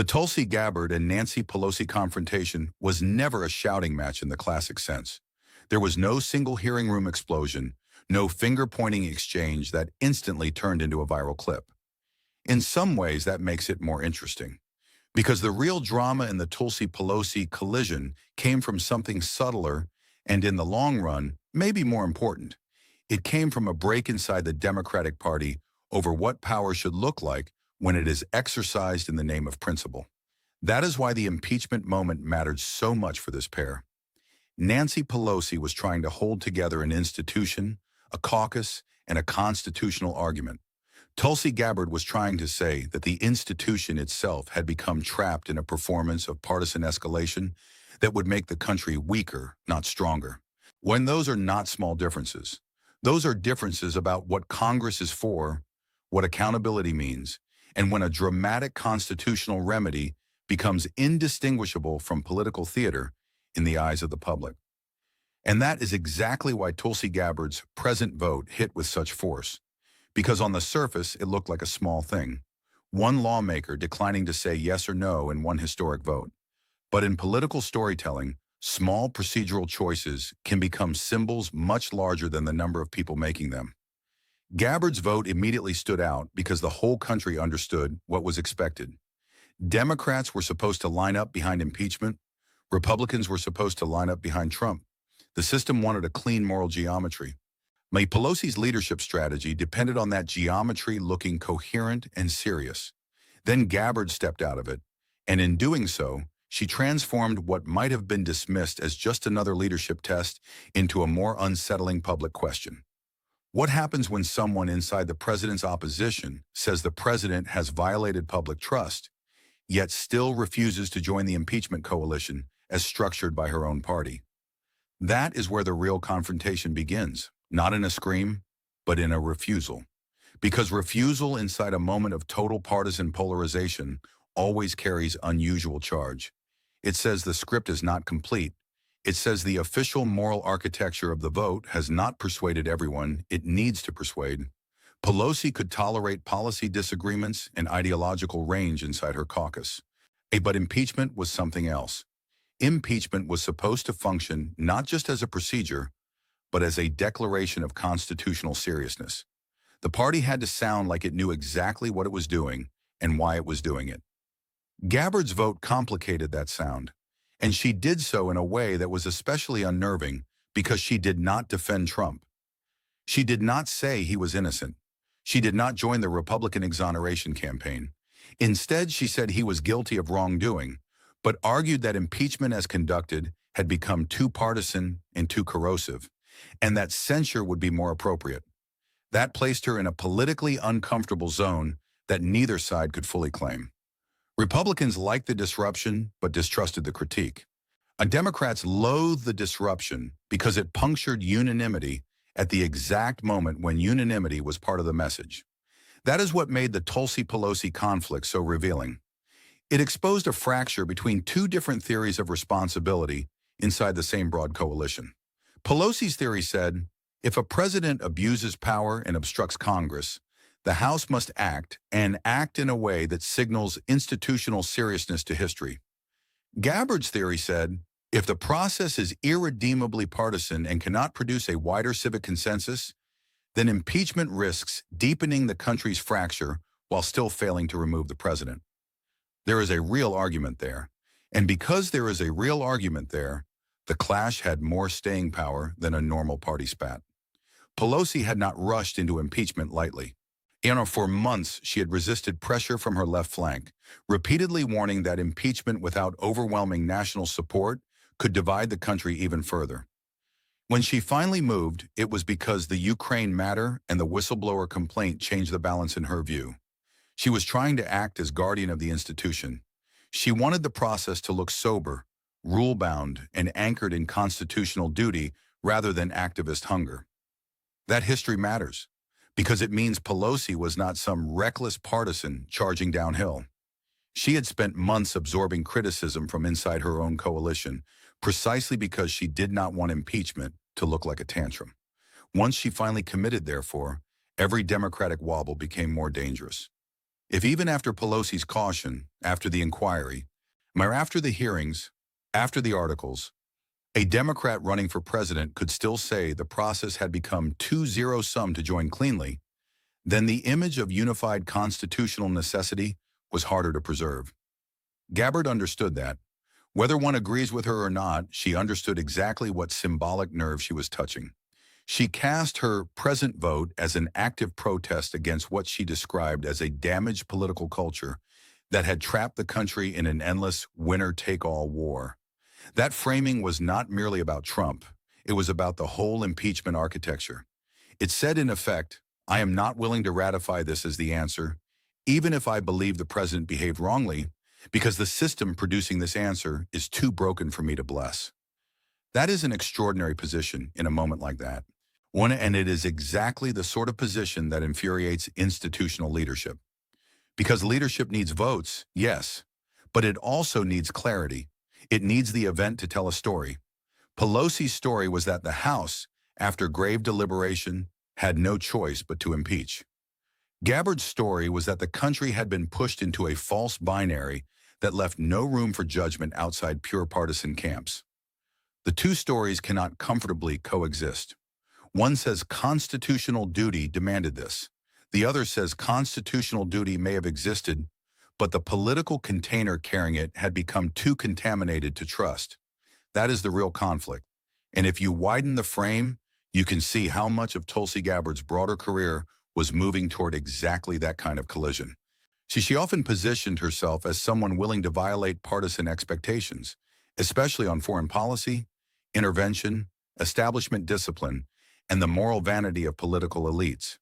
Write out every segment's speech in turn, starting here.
The Tulsi Gabbard and Nancy Pelosi confrontation was never a shouting match in the classic sense. There was no single hearing room explosion, no finger-pointing exchange that instantly turned into a viral clip. In some ways, that makes it more interesting, because the real drama in the Tulsi-Pelosi collision came from something subtler and, in the long run, maybe more important. It came from a break inside the Democratic Party over what power should look like when it is exercised in the name of principle. That is why the impeachment moment mattered so much for this pair. Nancy Pelosi was trying to hold together an institution, a caucus, and a constitutional argument. Tulsi Gabbard was trying to say that the institution itself had become trapped in a performance of partisan escalation that would make the country weaker, not stronger. When those are not small differences, those are differences about what Congress is for, what accountability means, and when a dramatic constitutional remedy becomes indistinguishable from political theater in the eyes of the public. And that is exactly why Tulsi Gabbard's present vote hit with such force. Because on the surface, it looked like a small thing. One lawmaker declining to say yes or no in one historic vote. But in political storytelling, small procedural choices can become symbols much larger than the number of people making them. Gabbard's vote immediately stood out because the whole country understood what was expected. Democrats were supposed to line up behind impeachment. Republicans were supposed to line up behind Trump. The system wanted a clean moral geometry. Pelosi's leadership strategy depended on that geometry looking coherent and serious. Then Gabbard stepped out of it, and in doing so, she transformed what might have been dismissed as just another leadership test into a more unsettling public question. What happens when someone inside the president's opposition says the president has violated public trust, yet still refuses to join the impeachment coalition as structured by her own party? That is where the real confrontation begins. Not in a scream, but in a refusal. Because refusal inside a moment of total partisan polarization always carries unusual charge. It says the script is not complete. It says the official moral architecture of the vote has not persuaded everyone it needs to persuade. Pelosi could tolerate policy disagreements and ideological range inside her caucus. But impeachment was something else. Impeachment was supposed to function not just as a procedure, but as a declaration of constitutional seriousness. The party had to sound like it knew exactly what it was doing and why it was doing it. Gabbard's vote complicated that sound, and she did so in a way that was especially unnerving because she did not defend Trump. She did not say he was innocent. She did not join the Republican exoneration campaign. Instead, she said he was guilty of wrongdoing, but argued that impeachment as conducted had become too partisan and too corrosive, and that censure would be more appropriate. That placed her in a politically uncomfortable zone that neither side could fully claim. Republicans liked the disruption, but distrusted the critique. Democrats loathed the disruption because it punctured unanimity at the exact moment when unanimity was part of the message. That is what made the Tulsi-Pelosi conflict so revealing. It exposed a fracture between two different theories of responsibility inside the same broad coalition. Pelosi's theory said, if a president abuses power and obstructs Congress, the House must act, and act in a way that signals institutional seriousness to history. Gabbard's theory said, if the process is irredeemably partisan and cannot produce a wider civic consensus, then impeachment risks deepening the country's fracture while still failing to remove the president. There is a real argument there, and because there is a real argument there, the clash had more staying power than a normal party spat. Pelosi had not rushed into impeachment lightly. For months, she had resisted pressure from her left flank, repeatedly warning that impeachment without overwhelming national support could divide the country even further. When she finally moved, it was because the Ukraine matter and the whistleblower complaint changed the balance in her view. She was trying to act as guardian of the institution. She wanted the process to look sober, rule-bound, and anchored in constitutional duty rather than activist hunger. That history matters, because it means Pelosi was not some reckless partisan charging downhill. She had spent months absorbing criticism from inside her own coalition, precisely because she did not want impeachment to look like a tantrum. Once she finally committed, therefore, every Democratic wobble became more dangerous. If even after Pelosi's caution, after the inquiry, or after the hearings, after the articles, a Democrat running for president could still say the process had become too zero-sum to join cleanly, then the image of unified constitutional necessity was harder to preserve. Gabbard understood that. Whether one agrees with her or not, she understood exactly what symbolic nerve she was touching. She cast her present vote as an active protest against what she described as a damaged political culture that had trapped the country in an endless winner-take-all war. That framing was not merely about Trump. It was about the whole impeachment architecture. It said, in effect, I am not willing to ratify this as the answer, even if I believe the president behaved wrongly, because the system producing this answer is too broken for me to bless. That is an extraordinary position in a moment like that. And it is exactly the sort of position that infuriates institutional leadership. Because leadership needs votes, yes, but it also needs clarity. It needs the event to tell a story. Pelosi's story was that the House, after grave deliberation, had no choice but to impeach. Gabbard's story was that the country had been pushed into a false binary that left no room for judgment outside pure partisan camps. The two stories cannot comfortably coexist. One says constitutional duty demanded this. The other says constitutional duty may have existed, but the political container carrying it had become too contaminated to trust. That is the real conflict. And if you widen the frame, you can see how much of Tulsi Gabbard's broader career was moving toward exactly that kind of collision. She often positioned herself as someone willing to violate partisan expectations, especially on foreign policy, intervention, establishment discipline, and the moral vanity of political elites.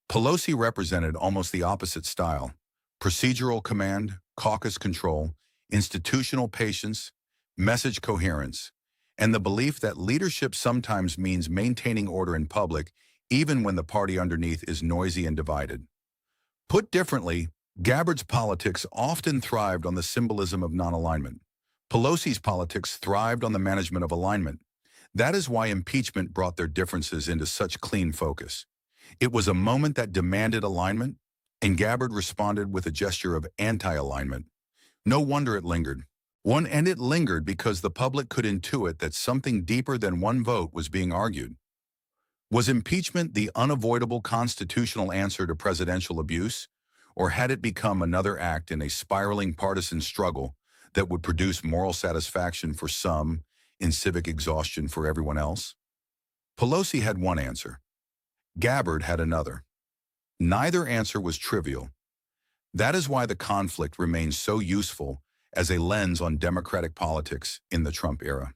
Pelosi represented almost the opposite style: procedural command, caucus control, institutional patience, message coherence, and the belief that leadership sometimes means maintaining order in public even when the party underneath is noisy and divided. Put differently, Gabbard's politics often thrived on the symbolism of non-alignment. Pelosi's politics thrived on the management of alignment. That is why impeachment brought their differences into such clean focus. It was a moment that demanded alignment, and Gabbard responded with a gesture of anti-alignment. No wonder it lingered. It lingered because the public could intuit that something deeper than one vote was being argued. Was impeachment the unavoidable constitutional answer to presidential abuse, or had it become another act in a spiraling partisan struggle that would produce moral satisfaction for some and civic exhaustion for everyone else? Pelosi had one answer. Gabbard had another. Neither answer was trivial. That is why the conflict remains so useful as a lens on Democratic politics in the Trump era.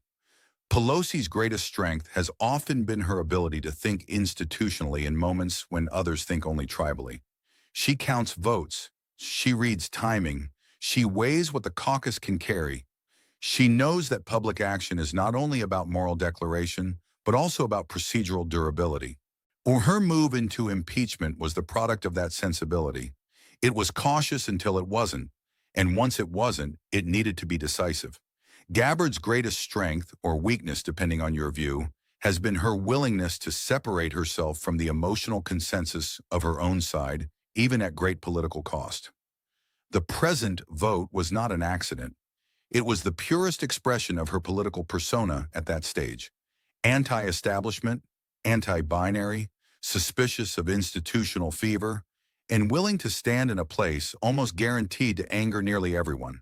Pelosi's greatest strength has often been her ability to think institutionally in moments when others think only tribally. She counts votes. She reads timing. She weighs what the caucus can carry. She knows that public action is not only about moral declaration, but also about procedural durability. Her move into impeachment was the product of that sensibility. It was cautious until it wasn't, and once it wasn't, it needed to be decisive. Gabbard's greatest strength, or weakness depending on your view, has been her willingness to separate herself from the emotional consensus of her own side, even at great political cost. The present vote was not an accident. It was the purest expression of her political persona at that stage. Anti-establishment, anti-binary, suspicious of institutional fever, and willing to stand in a place almost guaranteed to anger nearly everyone.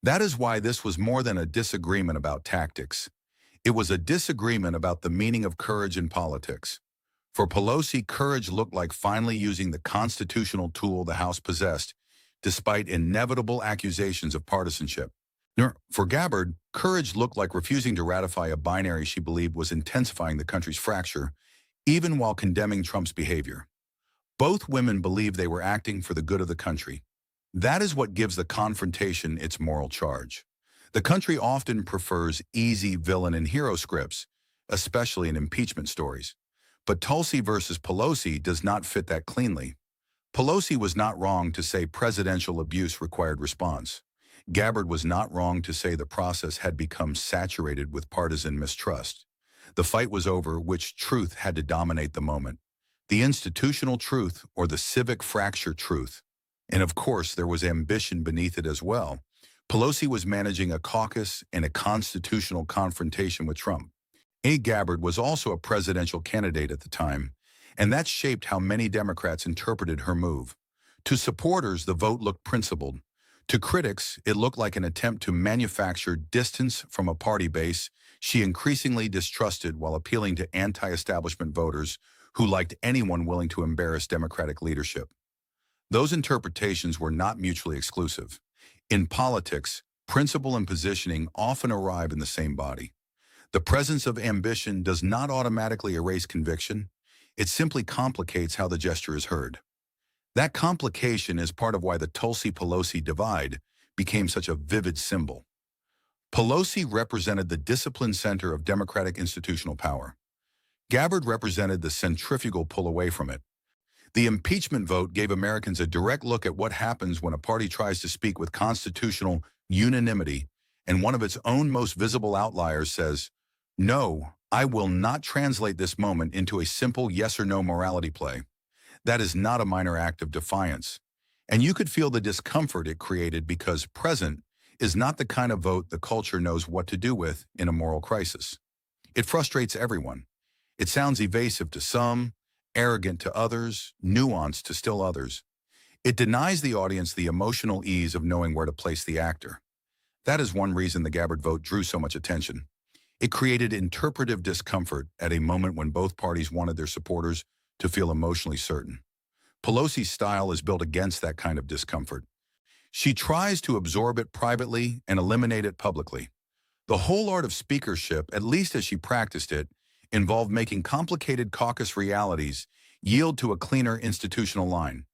That is why this was more than a disagreement about tactics. It was a disagreement about the meaning of courage in politics. For Pelosi, courage looked like finally using the constitutional tool the House possessed, despite inevitable accusations of partisanship. For Gabbard, courage looked like refusing to ratify a binary she believed was intensifying the country's fracture, even while condemning Trump's behavior. Both women believed they were acting for the good of the country. That is what gives the confrontation its moral charge. The country often prefers easy villain and hero scripts, especially in impeachment stories. But Tulsi versus Pelosi does not fit that cleanly. Pelosi was not wrong to say presidential abuse required response. Gabbard was not wrong to say the process had become saturated with partisan mistrust. The fight was over which truth had to dominate the moment: the institutional truth or the civic fracture truth. And of course, there was ambition beneath it as well. Pelosi was managing a caucus and a constitutional confrontation with Trump. Gabbard was also a presidential candidate at the time, and that shaped how many Democrats interpreted her move. To supporters, the vote looked principled. To critics, it looked like an attempt to manufacture distance from a party base she increasingly distrusted while appealing to anti-establishment voters who liked anyone willing to embarrass Democratic leadership. Those interpretations were not mutually exclusive. In politics, principle and positioning often arrive in the same body. The presence of ambition does not automatically erase conviction. It simply complicates how the gesture is heard. That complication is part of why the Tulsi-Pelosi divide became such a vivid symbol. Pelosi represented the disciplined center of Democratic institutional power. Gabbard represented the centrifugal pull away from it. The impeachment vote gave Americans a direct look at what happens when a party tries to speak with constitutional unanimity, and one of its own most visible outliers says, "No, I will not translate this moment into a simple yes or no morality play." That is not a minor act of defiance. And you could feel the discomfort it created because present is not the kind of vote the culture knows what to do with in a moral crisis. It frustrates everyone. It sounds evasive to some, arrogant to others, nuanced to still others. It denies the audience the emotional ease of knowing where to place the actor. That is one reason the Gabbard vote drew so much attention. It created interpretive discomfort at a moment when both parties wanted their supporters to feel emotionally certain. Pelosi's style is built against that kind of discomfort. She tries to absorb it privately and eliminate it publicly. The whole art of speakership, at least as she practiced it, involved making complicated caucus realities yield to a cleaner institutional line.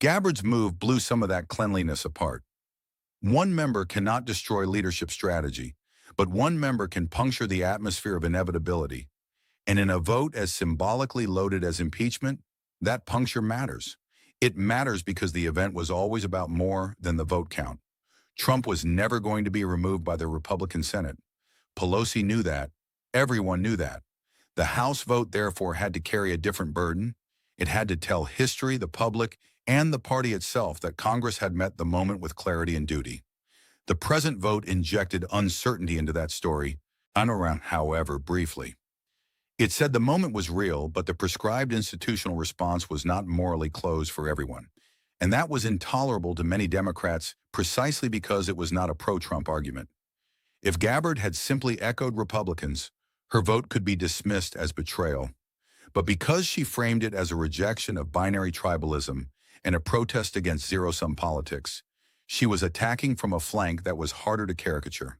Gabbard's move blew some of that cleanliness apart. One member cannot destroy leadership strategy, but one member can puncture the atmosphere of inevitability. And in a vote as symbolically loaded as impeachment, that puncture matters. It matters because the event was always about more than the vote count. Trump was never going to be removed by the Republican Senate. Pelosi knew that. Everyone knew that. The House vote, therefore, had to carry a different burden. It had to tell history, the public, and the party itself that Congress had met the moment with clarity and duty. The present vote injected uncertainty into that story, however, briefly. It said the moment was real, but the prescribed institutional response was not morally closed for everyone. And that was intolerable to many Democrats precisely because it was not a pro-Trump argument. If Gabbard had simply echoed Republicans, her vote could be dismissed as betrayal. But because she framed it as a rejection of binary tribalism and a protest against zero-sum politics, she was attacking from a flank that was harder to caricature.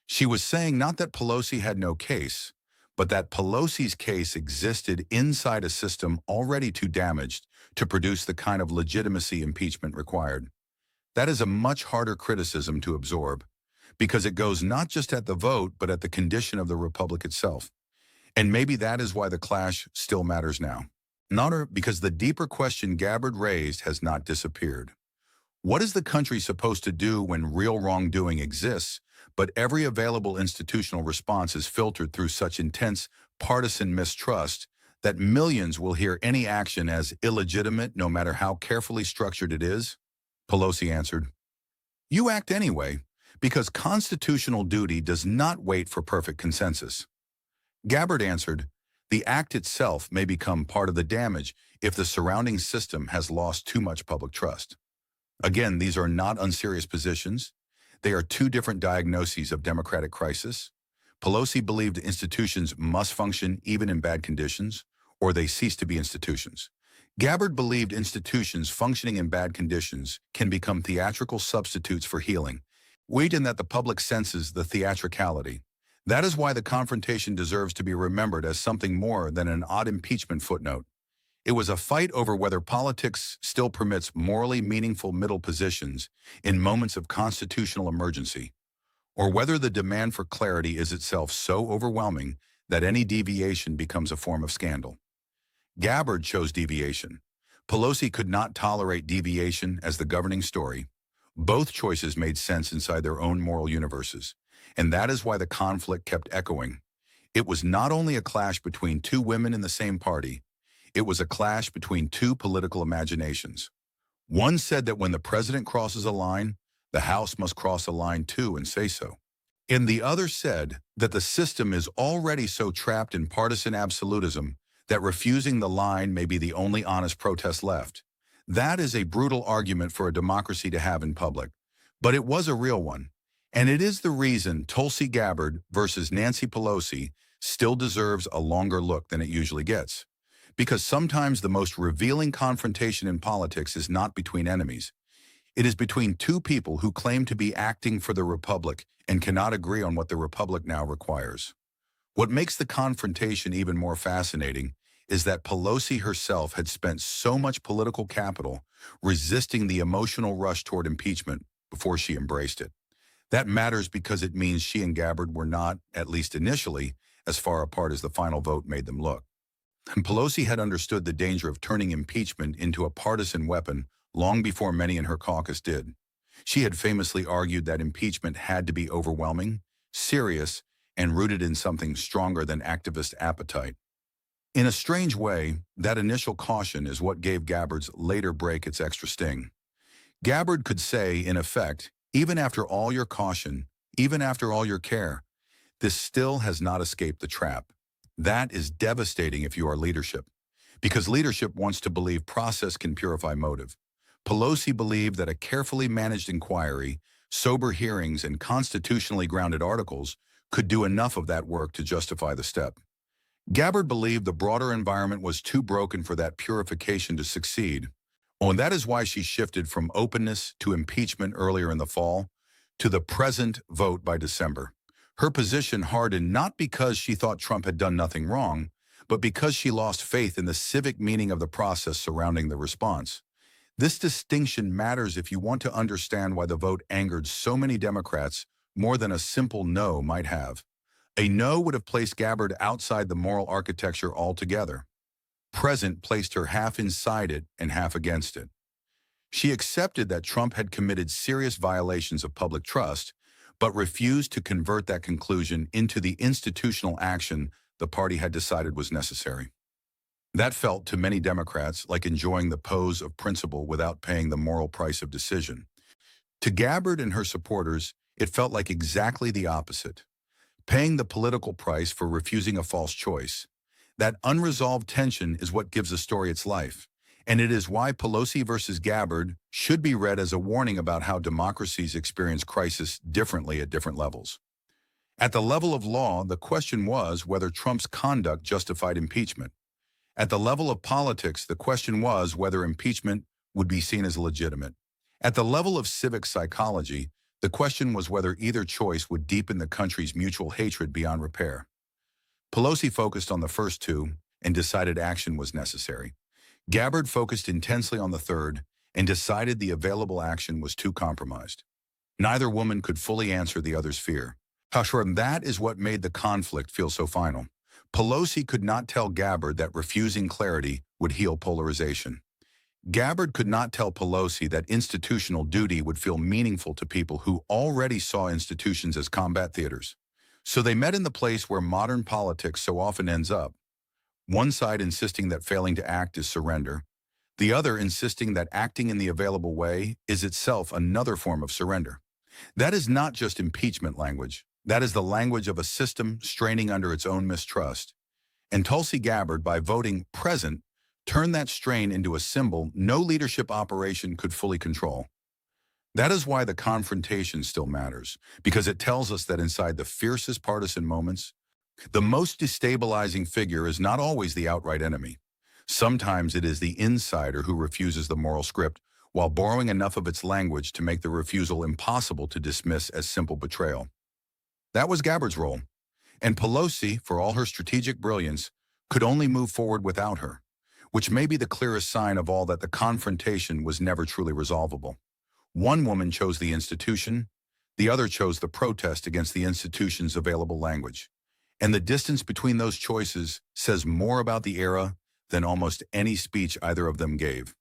She was saying not that Pelosi had no case, but that Pelosi's case existed inside a system already too damaged to produce the kind of legitimacy impeachment required. That is a much harder criticism to absorb, because it goes not just at the vote, but at the condition of the republic itself. And maybe that is why the clash still matters now. Because the deeper question Gabbard raised has not disappeared. What is the country supposed to do when real wrongdoing exists, but every available institutional response is filtered through such intense partisan mistrust that millions will hear any action as illegitimate no matter how carefully structured it is? Pelosi answered, "You act anyway, because constitutional duty does not wait for perfect consensus." Gabbard answered, "The act itself may become part of the damage if the surrounding system has lost too much public trust." Again, these are not unserious positions. They are two different diagnoses of democratic crisis. Pelosi believed institutions must function even in bad conditions, or they cease to be institutions. Gabbard believed institutions functioning in bad conditions can become theatrical substitutes for healing, and that the public senses the theatricality. That is why the confrontation deserves to be remembered as something more than an odd impeachment footnote. It was a fight over whether politics still permits morally meaningful middle positions in moments of constitutional emergency, or whether the demand for clarity is itself so overwhelming that any deviation becomes a form of scandal. Gabbard chose deviation. Pelosi could not tolerate deviation as the governing story. Both choices made sense inside their own moral universes, and that is why the conflict kept echoing. It was not only a clash between two women in the same party, it was a clash between two political imaginations. One said that when the president crosses a line, the House must cross a line too and say so. And the other said that the system is already so trapped in partisan absolutism that refusing the line may be the only honest protest left. That is a brutal argument for a democracy to have in public, but it was a real one. And it is the reason Tulsi Gabbard versus Nancy Pelosi still deserves a longer look than it usually gets. Because sometimes the most revealing confrontation in politics is not between enemies. It is between two people who claim to be acting for the Republic and cannot agree on what the Republic now requires. What makes the confrontation even more fascinating is that Pelosi herself had spent so much political capital resisting the emotional rush toward impeachment before she embraced it. That matters because it means she and Gabbard were not, at least initially, as far apart as the final vote made them look. And Pelosi had understood the danger of turning impeachment into a partisan weapon long before many in her caucus did. She had famously argued that impeachment had to be overwhelming, serious, and rooted in something stronger than activist appetite. In a strange way, that initial caution is what gave Gabbard's later break its extra sting. Gabbard could say, in effect, even after all your caution, even after all your care, this still has not escaped the trap. That is devastating if you are leadership, because leadership wants to believe process can purify motive. Pelosi believed that a carefully managed inquiry, sober hearings, and constitutionally grounded articles could do enough of that work to justify the step. Gabbard believed the broader environment was too broken for that purification to succeed. Oh, and that is why she shifted from openness to impeachment earlier in the fall to the present vote by December. Her position hardened not because she thought Trump had done nothing wrong, but because she lost faith in the civic meaning of the process surrounding the response. This distinction matters if you want to understand why the vote angered so many Democrats more than a simple no might have. A no would have placed Gabbard outside the moral architecture altogether. Present placed her half inside it and half against it. She accepted that Trump had committed serious violations of public trust, but refused to convert that conclusion into the institutional action the party had decided was necessary. That felt to many Democrats like enjoying the pose of principle without paying the moral price of decision. To Gabbard and her supporters, it felt like exactly the opposite, paying the political price for refusing a false choice. That unresolved tension is what gives a story its life, and it is why Pelosi versus Gabbard should be read as a warning about how democracies experience crisis differently at different levels. At the level of law, the question was whether Trump's conduct justified impeachment. At the level of politics, the question was whether impeachment would be seen as legitimate. At the level of civic psychology, the question was whether either choice would deepen the country's mutual hatred beyond repair. Pelosi focused on the first two and decided action was necessary. Gabbard focused intensely on the third and decided the available action was too compromised. Neither woman could fully answer the other's fear. However, that is what made the conflict feel so final. Pelosi could not tell Gabbard that refusing clarity would heal polarization. Gabbard could not tell Pelosi that institutional duty would feel meaningful to people who already saw institutions as combat theaters. So they met in the place where modern politics so often ends up. One side insisting that failing to act is surrender, the other insisting that acting in the available way is itself another form of surrender. That is not just impeachment language. That is the language of a system straining under its own mistrust. And Tulsi Gabbard, by voting present, turned that strain into a symbol no leadership operation could fully control. That is why the confrontation still matters, because it tells us that inside the fiercest partisan moments, the most destabilizing figure is not always the outright enemy. Sometimes it is the insider who refuses the moral script while borrowing enough of its language to make the refusal impossible to dismiss as simple betrayal. That was Gabbard's role, and Pelosi, for all her strategic brilliance, could only move forward without her, which may be the clearest sign of all that the confrontation was never truly resolvable. One woman chose the institution, the other chose the protest against the institution's available language. And the distance between those choices says more about the era than almost any speech either of them gave.